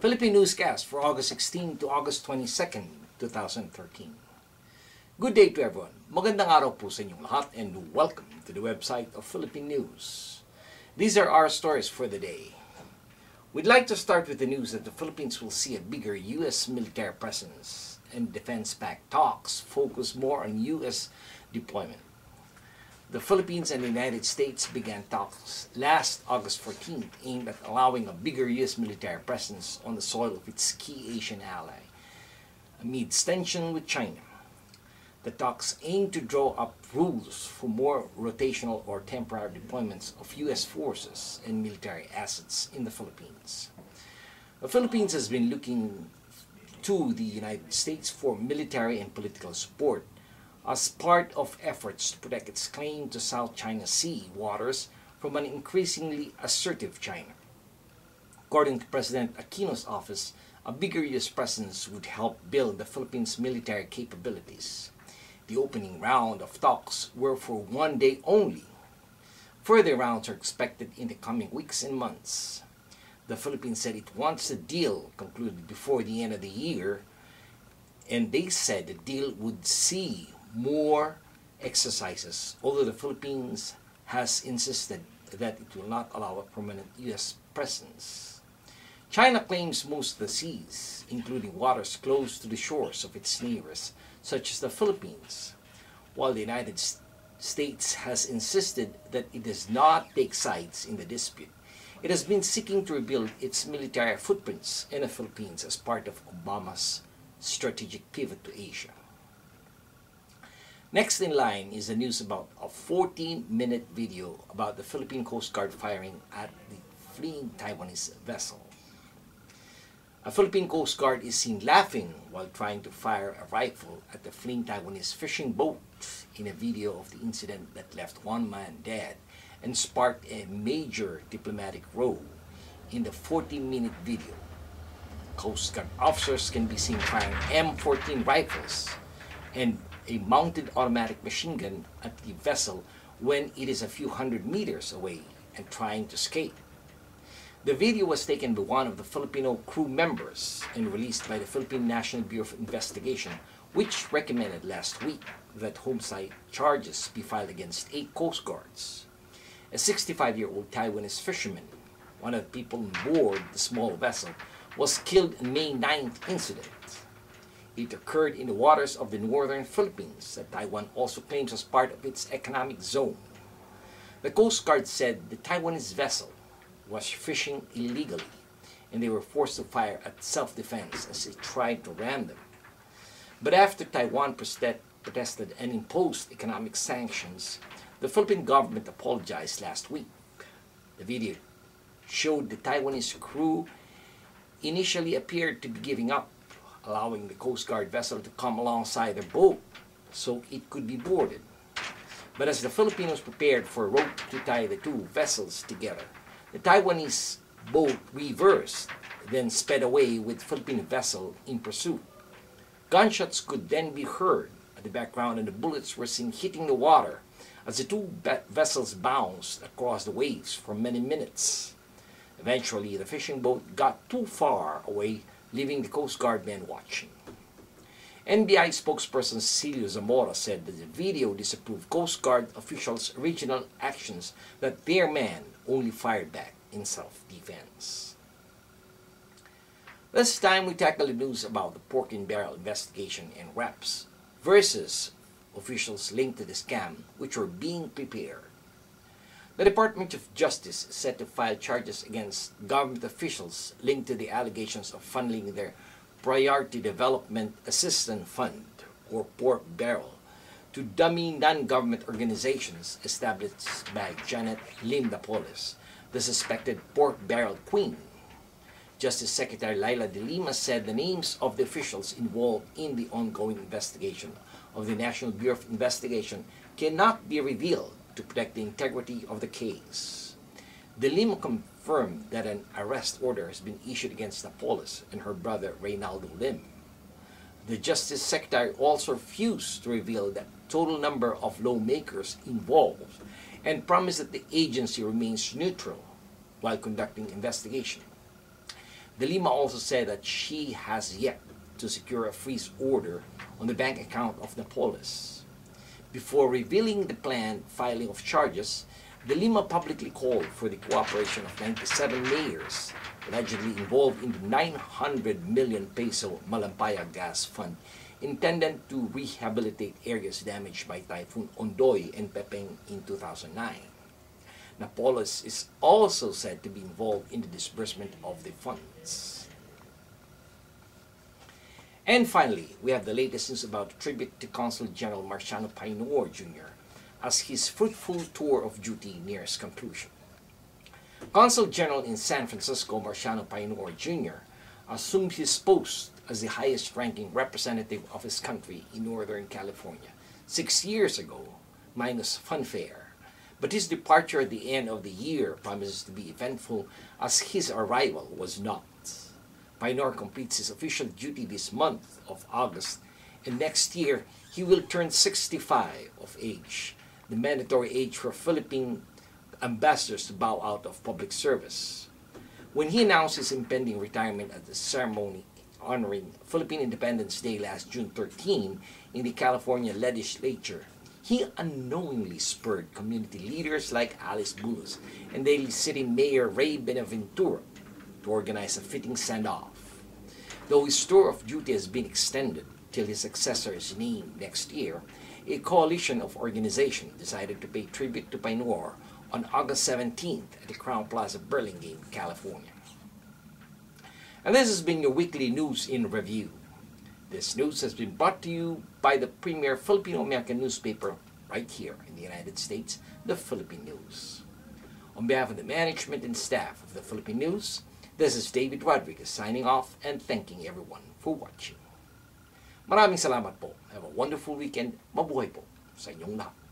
Philippine Newscast for August 16 to August 22nd, 2013. Good day to everyone. Magandang araw po sa inyong lahat and welcome to the website of Philippine News. These are our stories for the day. We'd like to start with the news that the Philippines will see a bigger U.S. military presence and defense pact talks focus more on U.S. deployment. The Philippines and the United States began talks last August 14th aimed at allowing a bigger U.S. military presence on the soil of its key Asian ally, amid tension with China. The talks aim to draw up rules for more rotational or temporary deployments of U.S. forces and military assets in the Philippines. The Philippines has been looking to the United States for military and political support as part of efforts to protect its claim to South China Sea waters from an increasingly assertive China. According to President Aquino's office, a bigger U.S. presence would help build the Philippines' military capabilities. The opening round of talks were for 1 day only. Further rounds are expected in the coming weeks and months. The Philippines said it wants the deal concluded before the end of the year, and they said the deal would see more exercises, although the Philippines has insisted that it will not allow a permanent U.S. presence. China claims most of the seas, including waters close to the shores of its neighbors, such as the Philippines, while the United States has insisted that it does not take sides in the dispute. It has been seeking to rebuild its military footprints in the Philippines as part of Obama's strategic pivot to Asia. Next in line is the news about a 14-minute video about the Philippine Coast Guard firing at the fleeing Taiwanese vessel. A Philippine Coast Guard is seen laughing while trying to fire a rifle at the fleeing Taiwanese fishing boat in a video of the incident that left one man dead and sparked a major diplomatic row in the 14-minute video. Coast Guard officers can be seen firing M14 rifles and a mounted automatic machine gun at the vessel when it is a few hundred meters away and trying to escape. The video was taken by one of the Filipino crew members and released by the Philippine National Bureau of Investigation, which recommended last week that homicide charges be filed against 8 Coast Guards. A 65-year-old Taiwanese fisherman, one of the people on board the small vessel, was killed in May 9th incident. It occurred in the waters of the northern Philippines that Taiwan also claims as part of its economic zone. The Coast Guard said the Taiwanese vessel was fishing illegally and they were forced to fire at self-defense as they tried to ram them. But after Taiwan protested and imposed economic sanctions, the Philippine government apologized last week. The video showed the Taiwanese crew initially appeared to be giving up, allowing the Coast Guard vessel to come alongside their boat so it could be boarded. But as the Filipinos prepared for a rope to tie the two vessels together, the Taiwanese boat reversed, then sped away with the Philippine vessel in pursuit. Gunshots could then be heard at the background and the bullets were seen hitting the water as the two vessels bounced across the waves for many minutes. Eventually, the fishing boat got too far away, leaving the Coast Guard men watching. NBI spokesperson Cecilio Zamora said that the video disapproved Coast Guard officials' original actions that their men only fired back in self-defense. This time we tackle the news about the pork in barrel investigation and reps versus officials linked to the scam which were being prepared. The Department of Justice is set to file charges against government officials linked to the allegations of funneling their Priority Development Assistance Fund, or pork barrel, to dummy non-government organizations established by Janet Lim Napoles, the suspected pork barrel queen. Justice Secretary Laila de Lima said the names of the officials involved in the ongoing investigation of the National Bureau of Investigation cannot be revealed to protect the integrity of the case. De Lima confirmed that an arrest order has been issued against Napoles and her brother Reynaldo Lim. The Justice Secretary also refused to reveal the total number of lawmakers involved and promised that the agency remains neutral while conducting investigation. De Lima also said that she has yet to secure a freeze order on the bank account of Napoles. Before revealing the planned filing of charges, De Lima publicly called for the cooperation of 97 mayors allegedly involved in the 900 million peso Malampaya gas fund intended to rehabilitate areas damaged by Typhoon Ondoy and Pepeng in 2009. Napoles is also said to be involved in the disbursement of the funds. And finally, we have the latest news about the tribute to Consul General Marciano Painor Jr. as his fruitful tour of duty nears conclusion. Consul General in San Francisco Marciano Painor Jr. assumed his post as the highest-ranking representative of his country in Northern California 6 years ago, minus funfair. But his departure at the end of the year promises to be eventful as his arrival was not. Painor completes his official duty this month of August, and next year he will turn 65 of age, the mandatory age for Philippine ambassadors to bow out of public service. When he announced his impending retirement at the ceremony honoring Philippine Independence Day last June 13 in the California legislature, he unknowingly spurred community leaders like Alice Bulos and Daly City Mayor Ray Benaventura to organize a fitting send-off. Though his tour of duty has been extended till his successor is named next year, a coalition of organizations decided to pay tribute to Painor on August 17th at the Crowne Plaza, Burlingame, California. And this has been your weekly news in review. This news has been brought to you by the premier Filipino-American newspaper right here in the United States, the Philippine News. On behalf of the management and staff of the Philippine News, this is David Rodriguez signing off and thanking everyone for watching. Maraming salamat po. Have a wonderful weekend. Mabuhay po sa inyong lahat.